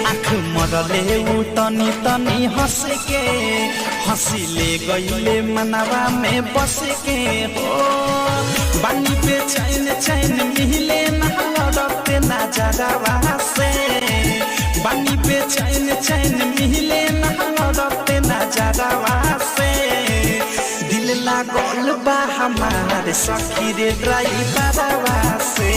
आँख मरले उ तनी तनी हंस के हंसिले गईले मनवा में बस के हो बानी पे चैन चैन मिले ना लड़ते ना जरावा से बानी पे चैन चैन मिले ना लड़ते ना जरावा से दिल लागल बा हमारे सखी रे ड्राइवरवा से।